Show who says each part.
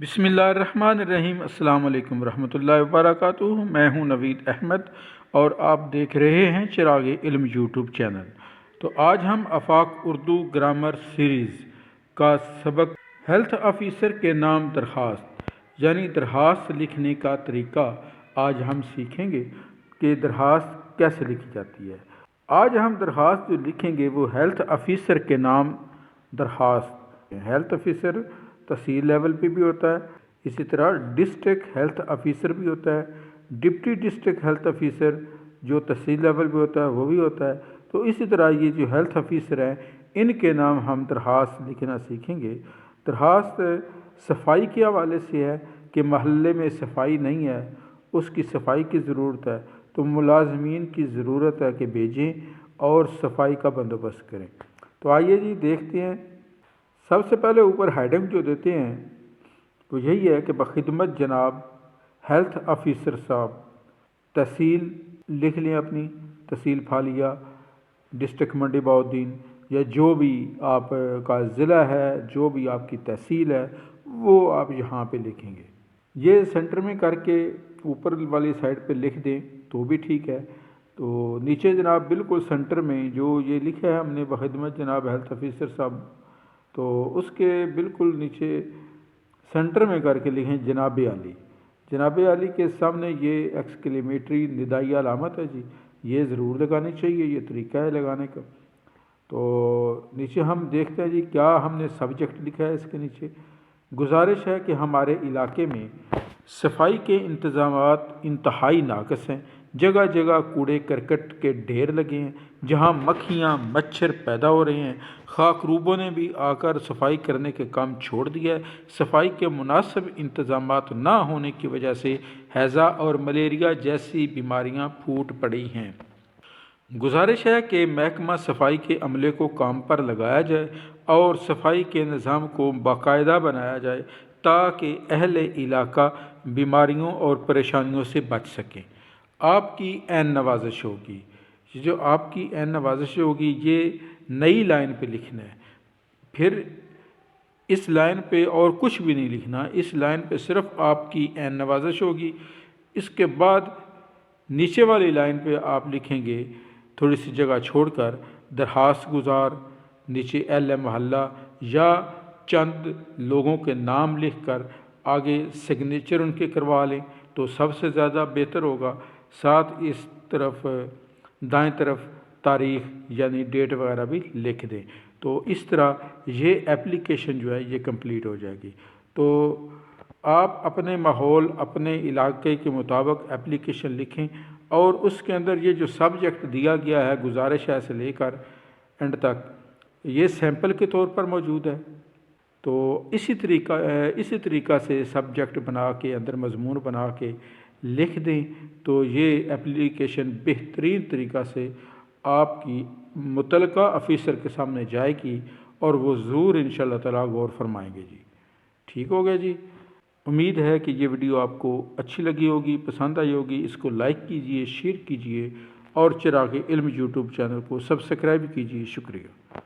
Speaker 1: बिस्मिल्लाहिर्रहमानिर्रहीम। अस्सलाम वालेकुम रहमतुल्लाहि वबरकातुहू। मैं हूं नवीद अहमद और आप देख रहे हैं चिराग इल्म यूट्यूब चैनल। तो आज हम आफाक उर्दू ग्रामर सीरीज़ का सबक हेल्थ ऑफिसर के नाम दरख्वास्त यानी दरख्वास्त लिखने का तरीका आज हम सीखेंगे कि दरख्वास्त कैसे लिखी जाती है। आज हम दरख्वास्त जो लिखेंगे वो हेल्थ ऑफिसर के नाम दरख्वास्त। हेल्थ ऑफिसर तहसील लेवल पे भी होता है, इसी तरह डिस्ट्रिक्ट हेल्थ ऑफिसर भी होता है, डिप्टी डिस्ट्रिक्ट हेल्थ ऑफिसर जो तहसील लेवल पे होता है वो भी होता है। तो इसी तरह ये जो हेल्थ ऑफिसर हैं इनके नाम हम दरख्वास्त लिखना सीखेंगे। दरख्वास्त सफाई के हवाले से है कि महल्ले में सफाई नहीं है, उसकी सफाई की ज़रूरत है, तो मुलाजमीन की ज़रूरत है कि भेजें और सफाई का बंदोबस्त करें। तो आइए जी देखते हैं। सबसे पहले ऊपर हेडिंग जो देते हैं तो यही है कि बखिदमत जनाब हेल्थ ऑफिसर साहब, तहसील लिख लें अपनी, तहसील फालिया, डिस्ट्रिक्ट मंडी बहाउद्दीन या जो भी आपका ज़िला है, जो भी आपकी तहसील है वो आप यहाँ पे लिखेंगे। ये सेंटर में करके ऊपर वाली साइड पे लिख दें तो भी ठीक है। तो नीचे जनाब बिल्कुल सेंटर में जो ये लिखा है हमने बखिदमत जनाब हेल्थ ऑफिसर साहब, तो उसके बिल्कुल नीचे सेंटर में करके लिखें जनाब आली। जनाब आली के सामने ये एक्सक्लेमेटरी निदाई अलामत है जी, ये ज़रूर लगानी चाहिए, ये तरीका है लगाने का। तो नीचे हम देखते हैं जी क्या हमने सब्जेक्ट लिखा है। इसके नीचे गुजारिश है कि हमारे इलाके में सफाई के इंतज़ामात इंतहाई नाक़िस हैं। जगह जगह कूड़े करकट के ढेर लगे हैं, जहां मक्खियां मच्छर पैदा हो रहे हैं। खाकरूबों ने भी आकर सफाई करने के काम छोड़ दिया है। सफाई के मुनासिब इंतज़ामात ना होने की वजह से हैज़ा और मलेरिया जैसी बीमारियां फूट पड़ी हैं। गुजारिश है कि महकमा सफाई के अमले को काम पर लगाया जाए और सफाई के निज़ाम को बाकायदा बनाया जाए ताकि अहले इलाका बीमारियों और परेशानियों से बच सकें। आपकी ऐन नवाजिश होगी, जो आपकी ऐन नवाजिश होगी ये नई लाइन पे लिखना है। फिर इस लाइन पे और कुछ भी नहीं लिखना, इस लाइन पे सिर्फ आपकी ऐन नवाजिश होगी। इसके बाद नीचे वाली लाइन पे आप लिखेंगे थोड़ी सी जगह छोड़कर दरख्वास्त गुजार, नीचे एल मोहल्ला या चंद लोगों के नाम लिखकर आगे सिग्नेचर उनके करवा लें तो सबसे ज़्यादा बेहतर होगा। साथ इस तरफ दाएं तरफ तारीख़ यानी डेट वगैरह भी लिख दें। तो इस तरह ये एप्लीकेशन जो है ये कंप्लीट हो जाएगी। तो आप अपने माहौल अपने इलाके के मुताबिक एप्लीकेशन लिखें और उसके अंदर ये जो सब्जेक्ट दिया गया है गुजारिश है से लेकर एंड तक ये सैंपल के तौर पर मौजूद है। तो इसी तरीका से सब्जेक्ट बना के अंदर मजमून बना के लिख दें तो ये एप्लीकेशन बेहतरीन तरीका से आपकी मुतलका ऑफिसर के सामने जाएगी और वो ज़रूर इंशाअल्लाह ताला गौर फरमाएंगे जी। ठीक हो गया जी। उम्मीद है कि ये वीडियो आपको अच्छी लगी होगी, पसंद आई होगी। इसको लाइक कीजिए, शेयर कीजिए और चिराग इल्म यूट्यूब चैनल को सब्सक्राइब कीजिए। शुक्रिया।